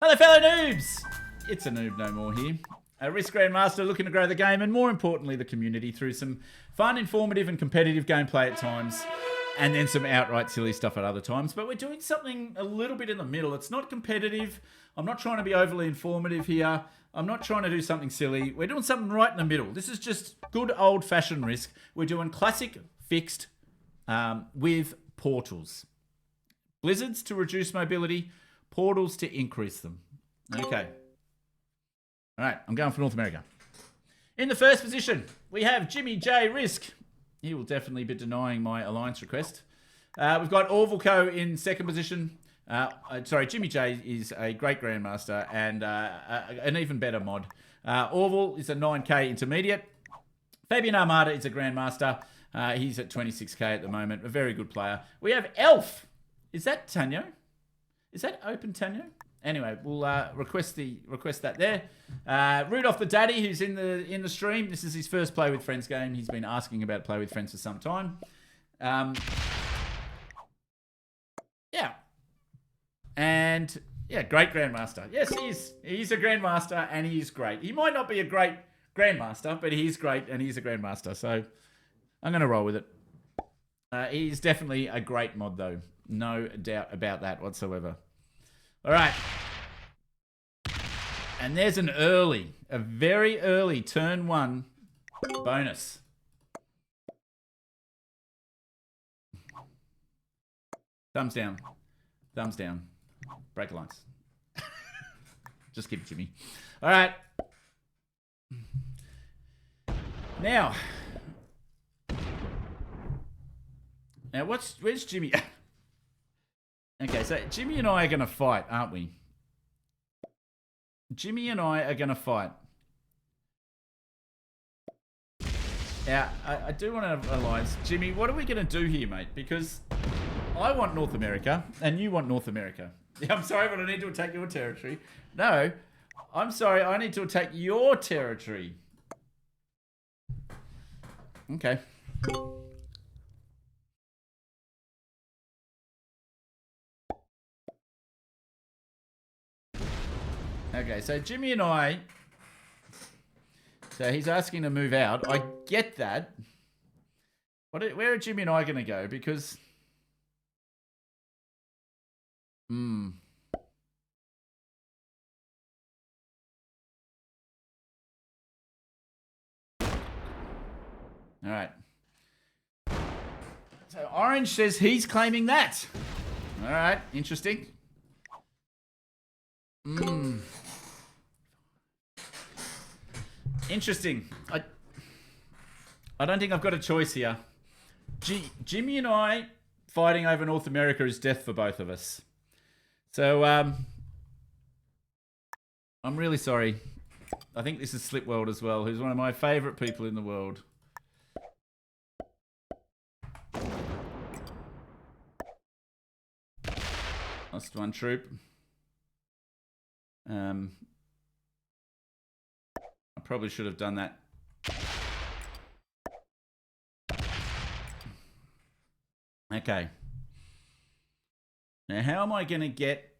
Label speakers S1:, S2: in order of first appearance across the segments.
S1: Hello, fellow noobs! It's a noob no more here. A Risk Grandmaster looking to grow the game and, more importantly, the community through some fun, informative, and competitive gameplay at times, and then some outright silly stuff at other times. But we're doing something a little bit in the middle. It's not competitive. I'm not trying to be overly informative here. I'm not trying to do something silly. We're doing something right in the middle. This is just good old-fashioned Risk. We're doing classic fixed with portals. Blizzards to reduce mobility, portals to increase them. Okay. All right, I'm going for North America. In the first position, we have Jimmy J. Risk. He will definitely be denying my alliance request. We've got Orville in second position. Jimmy J is a great Grandmaster and an even better mod. Orville is a 9k intermediate. Fabian Armada is a Grandmaster. He's at 26k at the moment. A very good player. We have Elf. Is that Tanyo? Is that open Tanyo? Anyway, we'll request that there. Rudolph the Daddy, who's in the stream. This is his first Play with Friends game. He's been asking about Play with Friends for some time. Yeah. And yeah, great Grandmaster. Yes, he is. He's a Grandmaster and he's great. He might not be a great Grandmaster, but he's great and he's a Grandmaster. So I'm going to roll with it. He's definitely a great mod though. No doubt about that whatsoever. All right. And there's a very early turn 1 bonus. Thumbs down. Thumbs down. Break alliance. Just keep it, Jimmy. All right. Now, where's Jimmy? Okay, so Jimmy and I are going to fight, aren't we? Jimmy and I are going to fight. Yeah, I do want to have an alliance. Jimmy, what are we going to do here, mate? Because I want North America, and you want North America. Yeah, I'm sorry, but I need to attack your territory. No, I'm sorry, I need to attack your territory. Okay. Okay, so Jimmy and I... So he's asking to move out. I get that. Where are Jimmy and I going to go? Because... Alright. So Orange says he's claiming that. Alright, interesting. Interesting. I don't think I've got a choice here. Jimmy and I fighting over North America is death for both of us. So, I'm really sorry. I think this is Slipworld as well, who's one of my favourite people in the world. Lost one troop. I probably should have done that. Okay. Now, how am I going to get...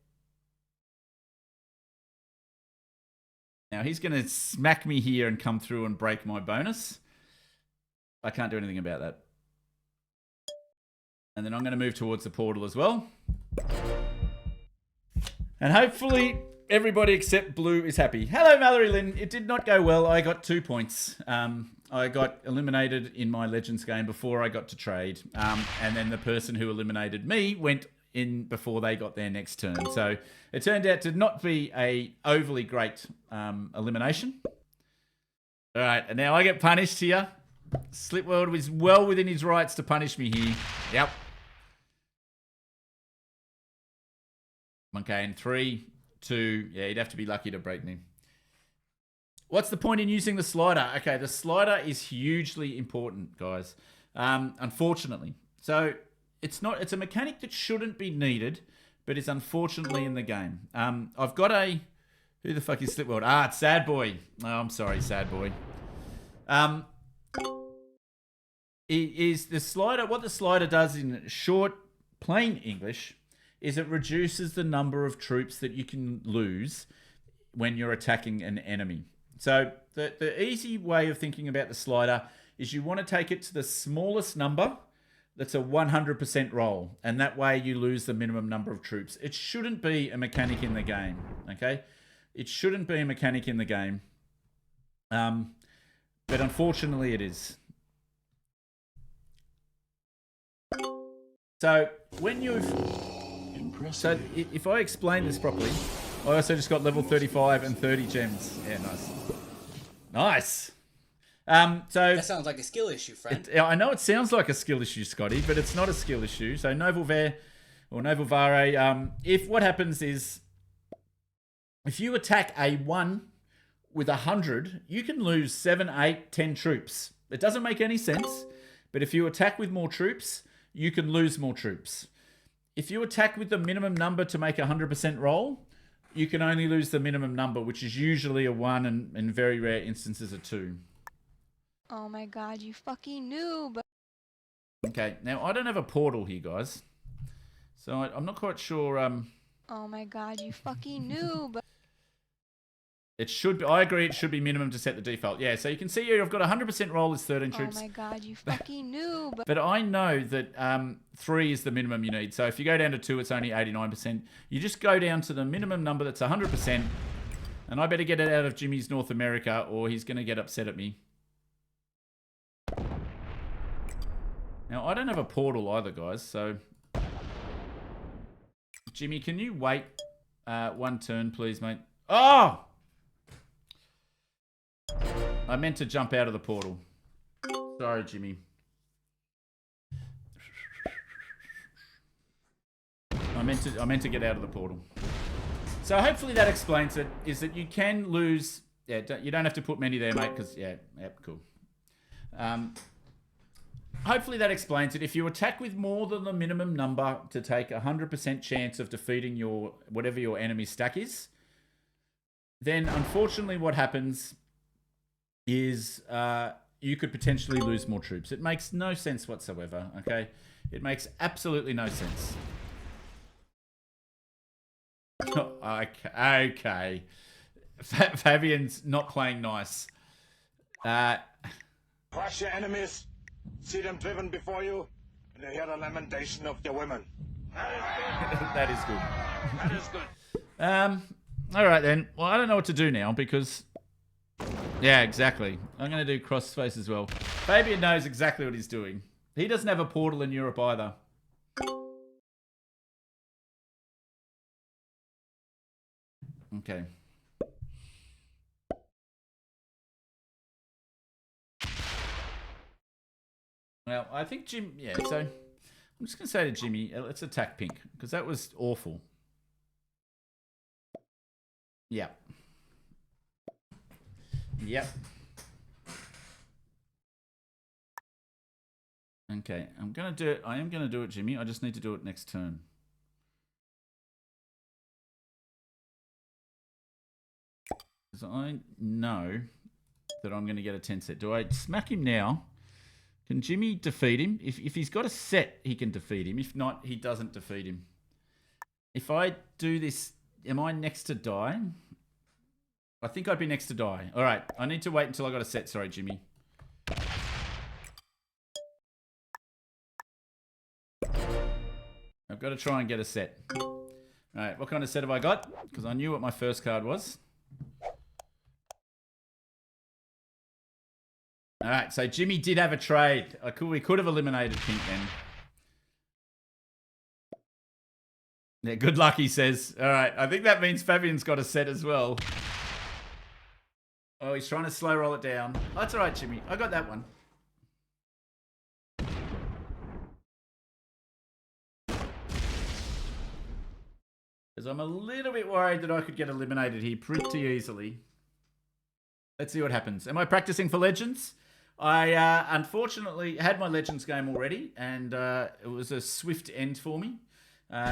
S1: Now, he's going to smack me here and come through and break my bonus. I can't do anything about that. And then I'm going to move towards the portal as well. And hopefully... everybody except Blue is happy. Hello, Mallory Lynn. It did not go well. I got 2 points. I got eliminated in my Legends game before I got to trade. And then the person who eliminated me went in before they got their next turn. So it turned out to not be a overly great elimination. All right, and now I get punished here. Slipworld was well within his rights to punish me here. Yep. Okay, in 3... 2, yeah, you'd have to be lucky to break me. What's the point in using the slider? Okay, the slider is hugely important, guys. Unfortunately. So it's a mechanic that shouldn't be needed, but it's unfortunately in the game. I've got a... Who the fuck is Slipworld? Ah, it's Sad Boy. Oh, I'm sorry, Sad Boy. Is the slider... What the slider does in short, plain English is it reduces the number of troops that you can lose when you're attacking an enemy. So the easy way of thinking about the slider is you want to take it to the smallest number that's a 100% roll, and that way you lose the minimum number of troops. It shouldn't be a mechanic in the game, okay? It shouldn't be a mechanic in the game. But unfortunately it is. So when you've... So if I explain this properly, I also just got level 35 and 30 gems. Yeah, nice. Nice. So
S2: that sounds like a skill issue, friend.
S1: I know it sounds like a skill issue, Scotty, but it's not a skill issue. So Noble Vare, if what happens is, if you attack a 1 with 100, you can lose 7, 8, 10 troops. It doesn't make any sense, but if you attack with more troops, you can lose more troops. If you attack with the minimum number to make a 100% roll, you can only lose the minimum number, which is usually a 1 and in very rare instances a 2.
S3: Oh my god, you fucking noob.
S1: Okay, now I don't have a portal here, guys. So I'm not quite sure...
S3: Oh my god, you fucking noob.
S1: It should be, I agree, it should be minimum to set the default. Yeah, so you can see here I've got 100% roll is 13 troops.
S3: Oh my god, you fucking noob.
S1: But I know that 3 is the minimum you need. So if you go down to 2, it's only 89%. You just go down to the minimum number that's 100%. And I better get it out of Jimmy's North America or he's going to get upset at me. Now, I don't have a portal either, guys. So, Jimmy, can you wait 1 turn, please, mate? Oh! I meant to jump out of the portal. Sorry, Jimmy. I meant to get out of the portal. So hopefully that explains it. Is that you can lose? Yeah, you don't have to put many there, mate. Because cool. Hopefully that explains it. If you attack with more than the minimum number to take 100% chance of defeating your whatever your enemy stack is, then unfortunately what happens is you could potentially lose more troops. It makes no sense whatsoever, okay? It makes absolutely no sense. Okay. Fabian's not playing nice.
S4: Crush your enemies, see them driven before you, and hear the lamentation of your women.
S1: That is good.
S4: That is good.
S1: All right then. Well, I don't know what to do now because... Yeah, exactly. I'm going to do crossface as well. Fabian knows exactly what he's doing. He doesn't have a portal in Europe either. Okay. Well, I think Jim... Yeah, so... I'm just going to say to Jimmy, let's attack pink. Because that was awful. Yeah. Yep. Okay, I'm gonna do it. I am gonna do it, Jimmy. I just need to do it next turn. Because I know that I'm gonna get a 10 set. Do I smack him now? Can Jimmy defeat him? If he's got a set, he can defeat him. If not, he doesn't defeat him. If I do this, am I next to die? I think I'd be next to die. All right, I need to wait until I got a set. Sorry, Jimmy. I've got to try and get a set. All right, what kind of set have I got? Because I knew what my first card was. All right, so Jimmy did have a trade. We could have eliminated pink then. Yeah, good luck, he says. All right, I think that means Fabian's got a set as well. Oh, he's trying to slow roll it down. Oh, that's all right, Jimmy. I got that one. Because I'm a little bit worried that I could get eliminated here pretty easily. Let's see what happens. Am I practicing for Legends? I unfortunately had my Legends game already, and it was a swift end for me.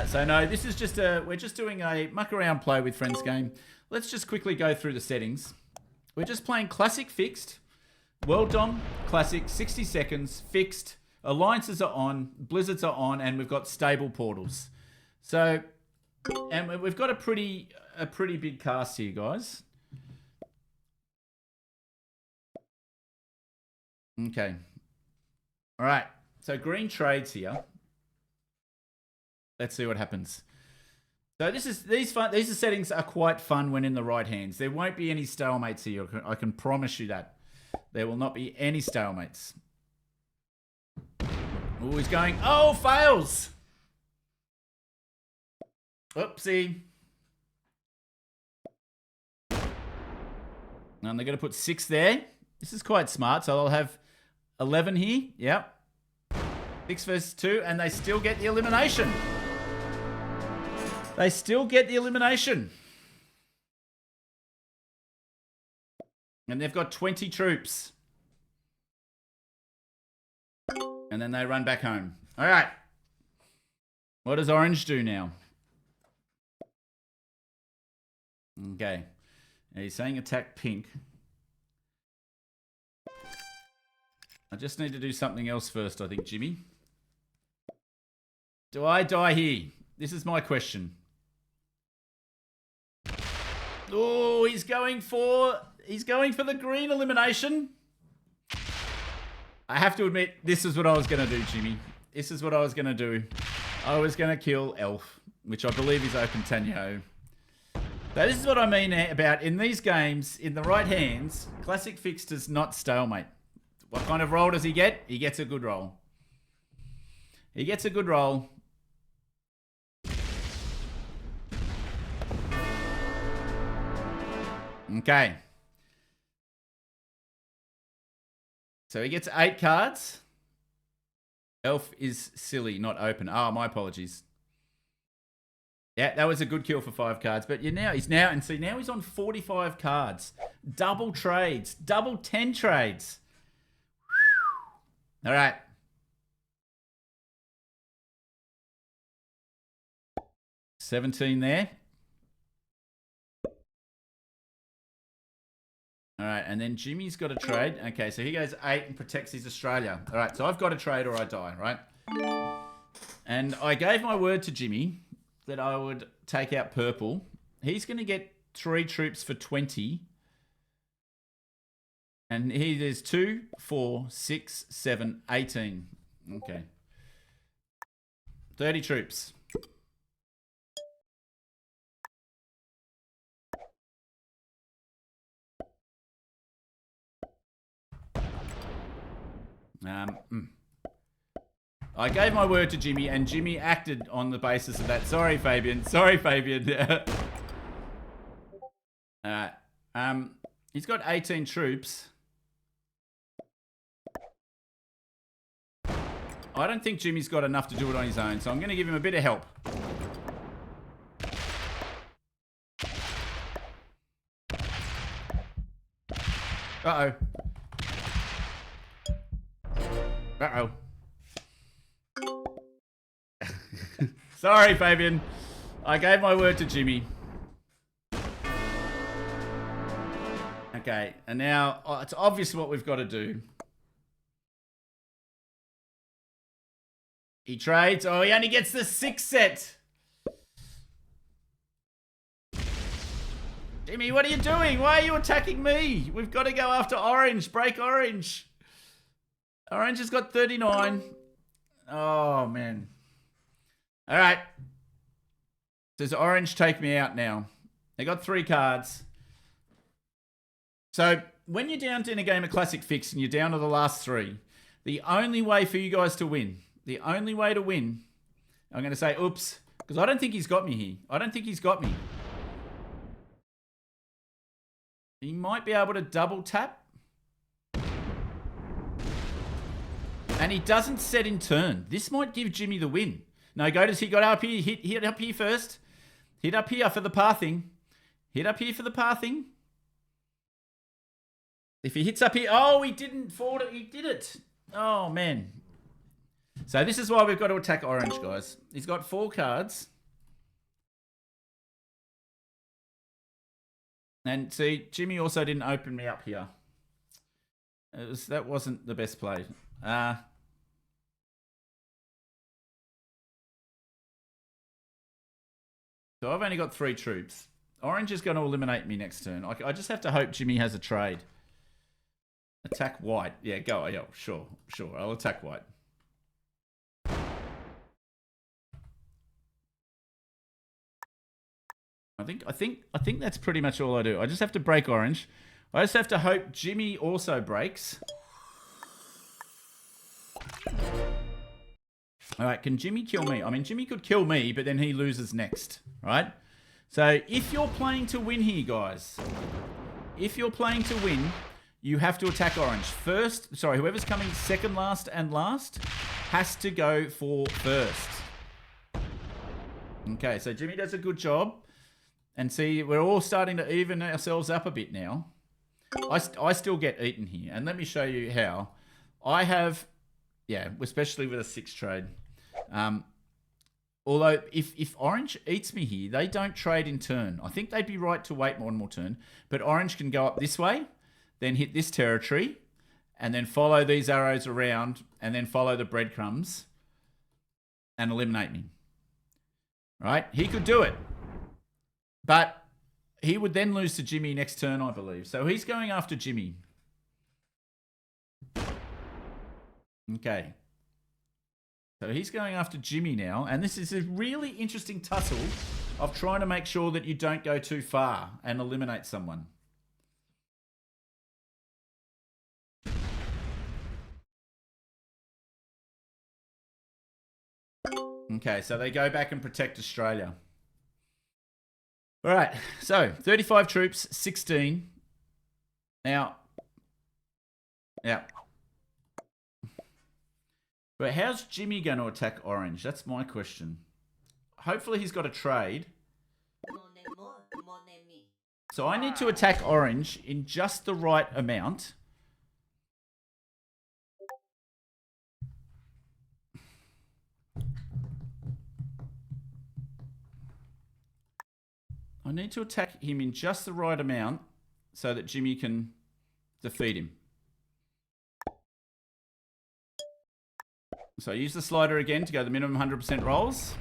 S1: So no, this is just we're just doing a muck around play with friends game. Let's just quickly go through the settings. We're just playing Classic Fixed, World Dom, Classic, 60 seconds, Fixed, Alliances are on, Blizzards are on, and we've got stable portals. So, and we've got a pretty big cast here, guys. Okay. All right. So green trades here. Let's see what happens. So these settings are quite fun when in the right hands. There won't be any stalemates here. I can promise you that. There will not be any stalemates. Oh, he's going. Oh, fails. Oopsie. And they're going to put 6 there. This is quite smart. So I'll have 11 here. Yep. 6 versus 2. And they still get the elimination. They still get the elimination. And they've got 20 troops. And then they run back home. All right. What does orange do now? Okay. Now he's saying attack pink. I just need to do something else first, I think, Jimmy. Do I die here? This is my question. Oh, he's going for the green elimination. I have to admit, this is what I was going to do, Jimmy. This is what I was going to do. I was going to kill Elf, which I believe is Open Tanyo. So this is what I mean about in these games, in the right hands, Classic Fix does not stalemate. What kind of roll does he get? He gets a good roll. He gets a good roll. Okay. So he gets 8 cards. Elf is silly, not open. Oh, my apologies. Yeah, that was a good kill for 5 cards. But now he's on 45 cards. Double trades. Double 10 trades. All right. $17 there. All right, and then Jimmy's got a trade. Okay, so he goes 8 and protects his Australia. All right, so I've got a trade or I die, right? And I gave my word to Jimmy that I would take out purple. He's going to get 3 troops for 20. And there's 2, 4, 6, 7, 18. Okay. 30 troops. I gave my word to Jimmy, and Jimmy acted on the basis of that. Sorry, Fabian. Sorry, Fabian. He's got 18 troops. I don't think Jimmy's got enough to do it on his own, so I'm going to give him a bit of help. Uh-oh. Uh-oh. Sorry, Fabian. I gave my word to Jimmy. Okay, and now it's obvious what we've got to do. He trades. Oh, he only gets the 6 set. Jimmy, what are you doing? Why are you attacking me? We've got to go after orange. Break orange. Orange has got 39. Oh, man. All right. Does orange take me out now? They got 3 cards. So when you're down in a game of Classic Fix and you're down to the last 3, the only way for you guys to win, I'm going to say, oops, because I don't think he's got me here. I don't think he's got me. He might be able to double tap. And he doesn't set in turn. This might give Jimmy the win. No, does he got up here? Hit up here first. Hit up here for the pathing. Hit up here for the pathing. If he hits up here, oh, he didn't forward it. He did it. Oh, man. So this is why we've got to attack orange, guys. He's got 4 cards. And see, Jimmy also didn't open me up here. That wasn't the best play. So I've only got 3 troops. Orange is going to eliminate me next turn. I just have to hope Jimmy has a trade. Attack white. Yeah, go. Yeah, sure. I'll attack white. I think that's pretty much all I do. I just have to break orange. I just have to hope Jimmy also breaks. All right, can Jimmy kill me? I mean, Jimmy could kill me, but then he loses next, right? So if you're playing to win here, guys, if you're playing to win, you have to attack orange. First, sorry, whoever's coming second last and last has to go for first. Okay, so Jimmy does a good job. And see, we're all starting to even ourselves up a bit now. I still get eaten here. And let me show you how. I have, yeah, especially with a 6 trade. Although, if orange eats me here, they don't trade in turn. I think they'd be right to wait one more turn. But orange can go up this way, then hit this territory, and then follow these arrows around, and then follow the breadcrumbs, and eliminate me. Right? He could do it. But he would then lose to Jimmy next turn, I believe. So he's going after Jimmy. Okay. So he's going after Jimmy now. And this is a really interesting tussle of trying to make sure that you don't go too far and eliminate someone. Okay, so they go back and protect Australia. All right, so 35 troops, 16. Now, yeah. But how's Jimmy going to attack orange? That's my question. Hopefully he's got a trade. So I need to attack orange in just the right amount. I need to attack him in just the right amount so that Jimmy can defeat him. So I use the slider again to go the minimum 100% rolls.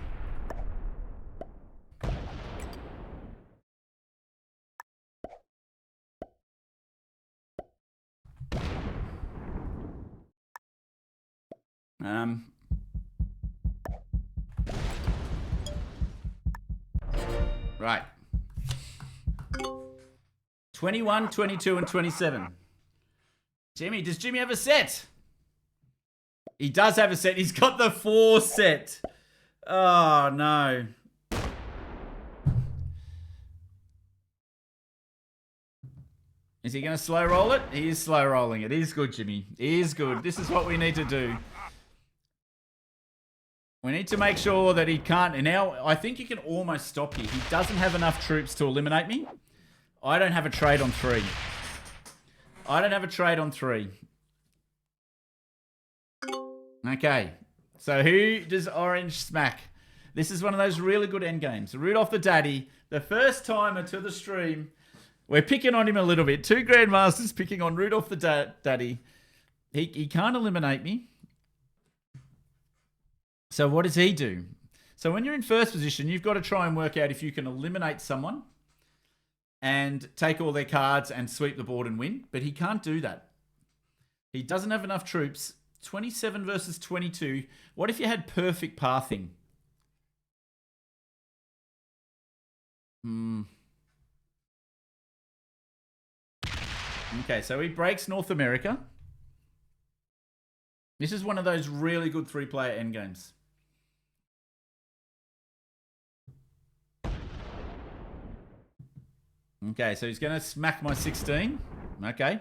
S1: Right. 21, 22, and 27. Jimmy, does Jimmy have a set? He does have a set. He's got the 4 set. Oh, no. Is he going to slow roll it? He is slow rolling it. He is good, Jimmy. He is good. This is what we need to do. We need to make sure that he can't. And now, I think you can almost stop here. He doesn't have enough troops to eliminate me. I don't have a trade on 3. I don't have a trade on 3. Okay. So who does orange smack? This is one of those really good endgames. Rudolph the Daddy, the first timer to the stream. We're picking on him a little bit. 2 Grandmasters picking on Rudolph the Daddy. He can't eliminate me. So what does he do? So when you're in first position, you've got to try and work out if you can eliminate someone and take all their cards and sweep the board and win. But he can't do that. He doesn't have enough troops. 27 versus 22. What if you had perfect pathing? Okay, so he breaks North America. This is one of those really good 3-player endgames. Okay, so he's going to smack my 16. Okay.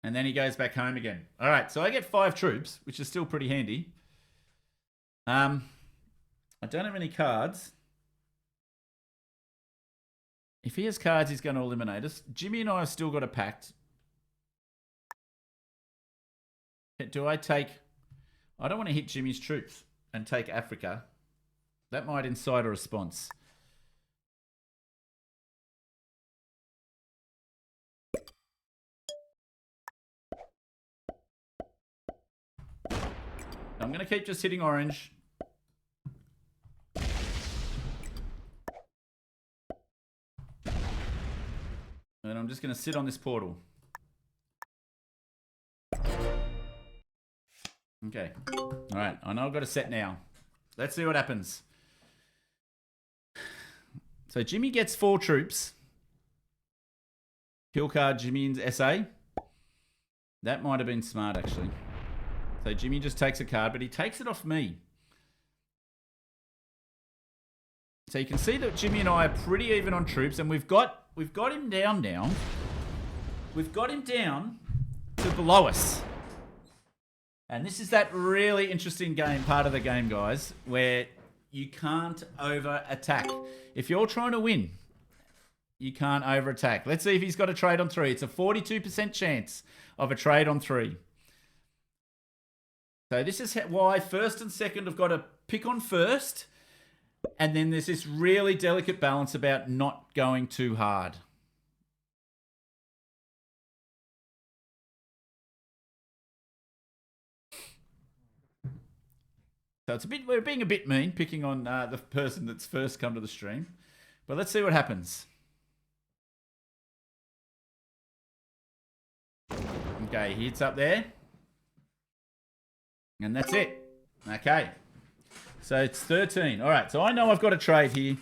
S1: And then he goes back home again. All right, so I get 5 troops, which is still pretty handy. I don't have any cards. If he has cards, he's going to eliminate us. Jimmy and I have still got a pact. Do I take... I don't want to hit Jimmy's troops and take Africa. That might incite a response. I'm going to keep just hitting orange. And I'm just going to sit on this portal. Okay. All right. I know I've got a set now. Let's see what happens. So Jimmy gets 4 troops. Kill card Jimmy's SA. That might have been smart, actually. So Jimmy just takes a card, but he takes it off me. So you can see that Jimmy and I are pretty even on troops, and we've got him down now. We've got him down to below us. And this is that really interesting part of the game, guys, where you can't over-attack. If you're trying to win, you can't over-attack. Let's see if he's got a trade on 3. It's a 42% chance of a trade on 3. So this is why first and second have got to pick on first. And then there's this really delicate balance about not going too hard. So we're being a bit mean, picking on the person that's first come to the stream. But let's see what happens. Okay, he hits up there. And that's it. Okay. So it's 13. All right, so I know I've got a trade here.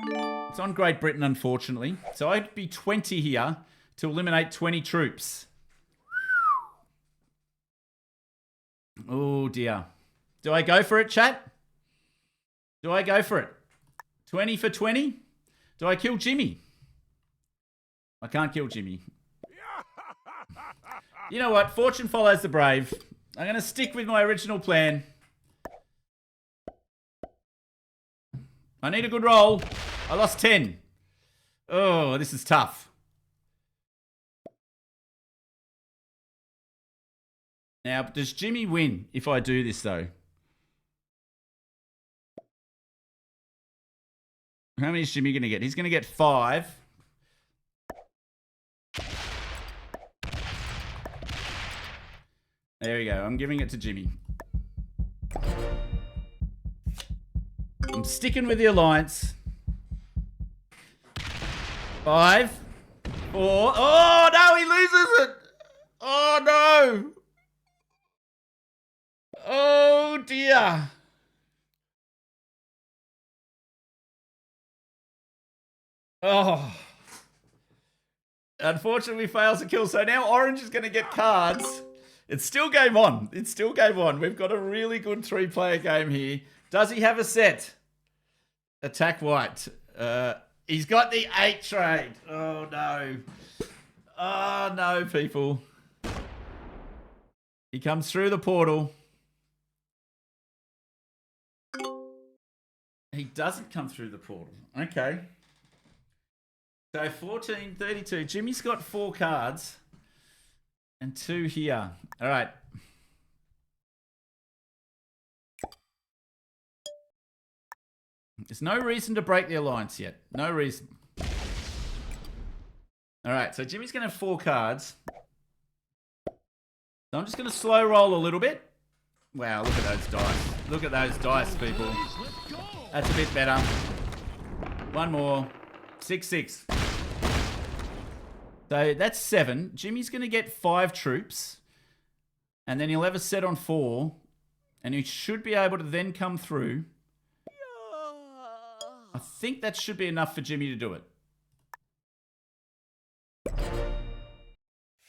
S1: It's on Great Britain, unfortunately. So I'd be 20 here to eliminate 20 troops. Oh, dear. Do I go for it, chat? Do I go for it? 20 for 20? Do I kill Jimmy? I can't kill Jimmy. You know what? Fortune follows the brave. I'm going to stick with my original plan. I need a good roll. I lost 10. Oh, this is tough. Now, does Jimmy win if I do this, though? How many is Jimmy going to get? He's going to get 5. There we go. I'm giving it to Jimmy. I'm sticking with the alliance. 5, 4. Oh, no, he loses it. Oh, no. Oh, dear. Oh. Unfortunately, fails to kill. So now Orange is going to get cards. It's still game on. It's still game on. We've got a really good 3-player game here. Does he have a set? Attack White. He's got the 8 trade. Oh, no. Oh, no, people. He comes through the portal. He doesn't come through the portal. Okay. So 14, 32. Jimmy's got 4 cards. And 2 here. All right. There's no reason to break the alliance yet. No reason. All right. So Jimmy's going to have 4 cards. So I'm just going to slow roll a little bit. Wow, look at those dice. Look at those dice, people. That's a bit better. One more. 6, 6. So that's 7. Jimmy's going to get 5 troops. And then he'll have a set on 4. And he should be able to then come through. I think that should be enough for Jimmy to do it.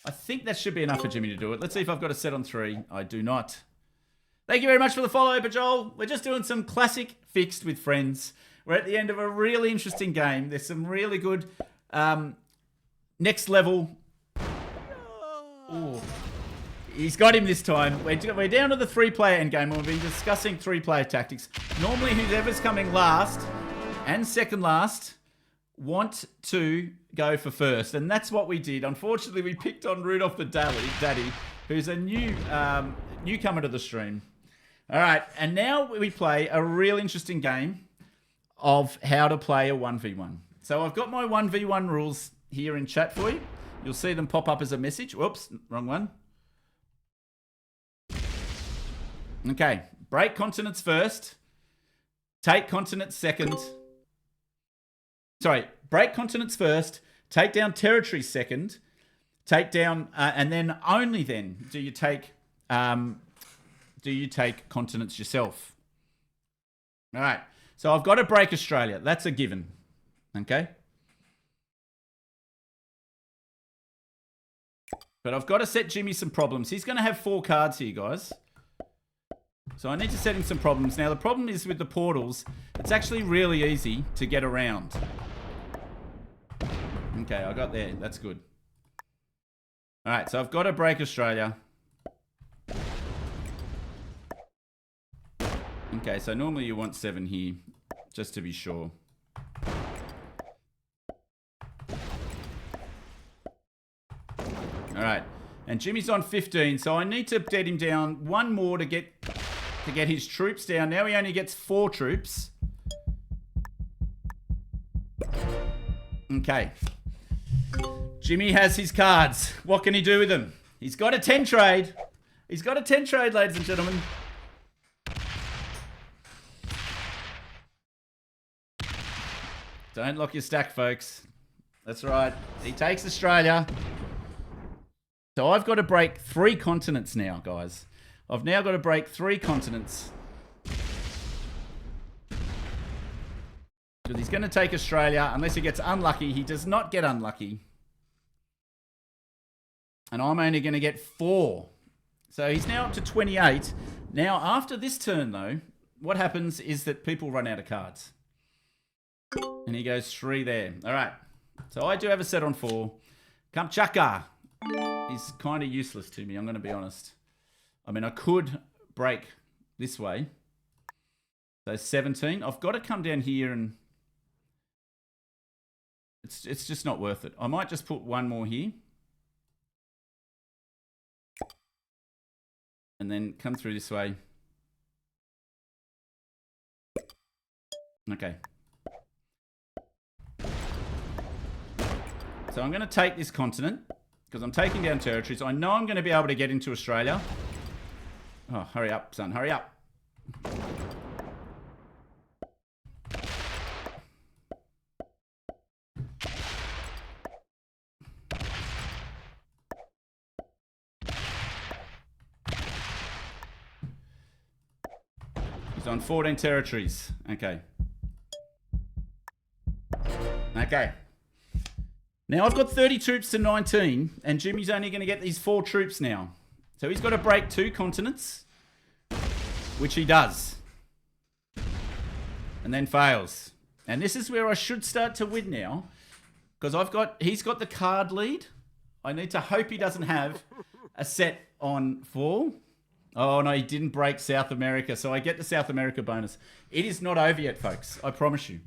S1: I think that should be enough for Jimmy to do it. Let's see if I've got a set on 3. I do not. Thank you very much for the follow, Bajol. We're just doing some classic fixed with friends. We're at the end of a really interesting game. There's some really good next level. Ooh. He's got him this time. We're down to the 3-player endgame, and we've been discussing 3-player tactics. Normally, whoever's coming last and second last want to go for first, and that's what we did. Unfortunately, we picked on Rudolph the Daddy, who's a newcomer to the stream. All right, and now we play a real interesting game of how to play a 1v1. So I've got my 1v1 rules here in chat for you. You'll see them pop up as a message. Whoops, wrong one. Okay, break continents first. Take continents second. Sorry, break continents first. Take down territory second. Take down, and then only then do you take continents yourself. All right. So I've got to break Australia. That's a given. Okay. But I've got to set Jimmy some problems. He's going to have 4 cards here, guys. So I need to set him some problems. Now, the problem is with the portals, it's actually really easy to get around. Okay, I got there. That's good. All right, so I've got to break Australia. Okay, so normally you want 7 here, just to be sure. All right, and Jimmy's on 15, so I need to get him down 1 more to get his troops down. Now he only gets 4 troops. Okay. Jimmy has his cards. What can he do with them? He's got a 10 trade. He's got a 10 trade, ladies and gentlemen. Don't lock your stack, folks. That's right. He takes Australia. So I've got to break 3 continents now, guys. I've now got to break 3 continents. Because he's going to take Australia. Unless he gets unlucky. He does not get unlucky. And I'm only going to get 4. So he's now up to 28. Now, after this turn, though, what happens is that people run out of cards. And he goes 3 there. All right. So I do have a set on 4. Kamchatka is kind of useless to me, I'm going to be honest. I mean, I could break this way. So 17. I've got to come down here and... It's just not worth it. I might just put 1 more here. And then come through this way. Okay. So I'm going to take this continent because I'm taking down territories. I know I'm going to be able to get into Australia. Oh, hurry up, son. Hurry up. He's on 14 territories. Okay. Okay. Now I've got 30 troops to 19, and Jimmy's only going to get these 4 troops now. So he's got to break 2 continents, which he does. And then fails. And this is where I should start to win now, because he's got the card lead. I need to hope he doesn't have a set on 4. Oh no, he didn't break South America, so I get the South America bonus. It is not over yet, folks. I promise you.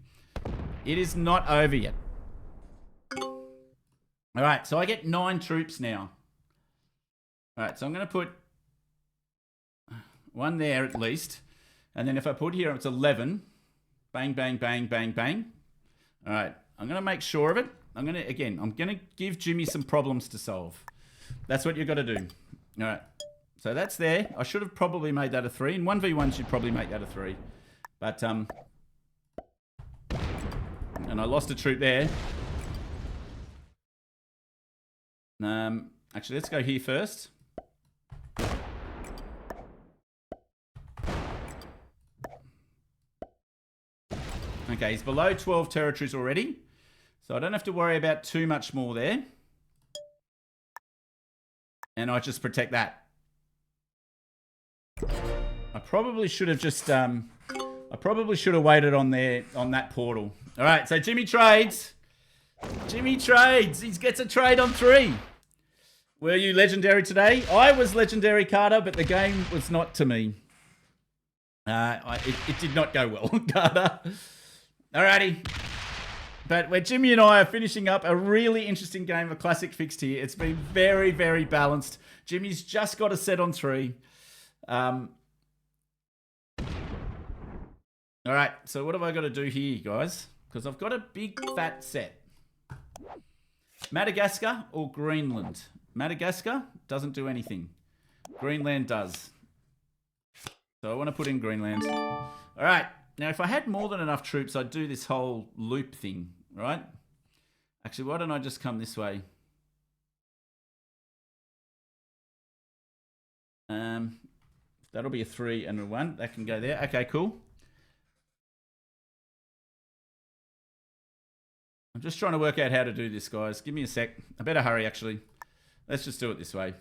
S1: It is not over yet. All right, so I get 9 troops now. All right, so I'm going to put 1 there at least. And then if I put here, it's 11. Bang, bang, bang, bang, bang. All right, I'm going to make sure of it. I'm going to give Jimmy some problems to solve. That's what you've got to do. All right, so that's there. I should have probably made that a 3. In 1v1, should probably make that a 3. But, and I lost a troop there. Actually, let's go here first. Okay, he's below 12 territories already. So I don't have to worry about too much more there. And I just protect that. I probably should have just... I probably should have waited on that portal. All right, so Jimmy trades. Jimmy trades. He gets a trade on 3. Were you legendary today? I was legendary, Carter, but the game was not to me. It did not go well, Carter. Alrighty. But where Jimmy and I are finishing up a really interesting game of Classic Fixed here. It's been very, very balanced. Jimmy's just got a set on 3. Alright, so what have I got to do here, guys? Because I've got a big, fat set. Madagascar or Greenland? Madagascar doesn't do anything. Greenland does. So I want to put in Greenland. All right. Now, if I had more than enough troops, I'd do this whole loop thing, right? Actually, why don't I just come this way? That'll be a 3 and a 1. That can go there. Okay, cool. I'm just trying to work out how to do this, guys. Give me a sec. I better hurry, actually. Let's just do it this way.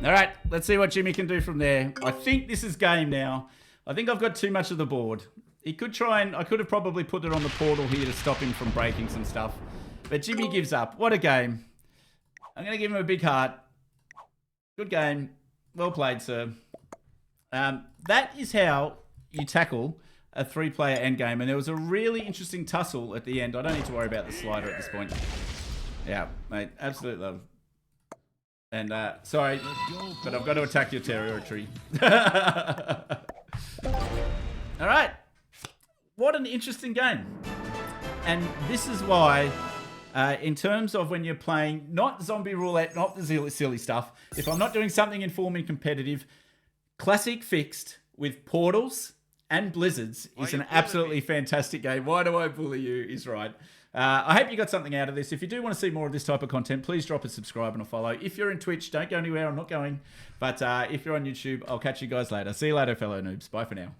S1: All right, let's see what Jimmy can do from there. I think this is game now. I think I've got too much of the board. He could try and... I could have probably put it on the portal here to stop him from breaking some stuff. But Jimmy gives up. What a game. I'm going to give him a big heart. Good game. Well played, sir. That is how you tackle a 3-player endgame. And there was a really interesting tussle at the end. I don't need to worry about the slider at this point. Yeah, mate. Absolute love. And, sorry, but I've got to attack your territory. All right. What an interesting game. And this is why, in terms of when you're playing, not zombie roulette, not the silly stuff, if I'm not doing something informing competitive, classic fixed with portals and blizzards is an absolutely fantastic game. Why do I bully you is right. I hope you got something out of this. If you do want to see more of this type of content, please drop a subscribe and a follow. If you're in Twitch, don't go anywhere. I'm not going. But if you're on YouTube, I'll catch you guys later. See you later, fellow noobs. Bye for now.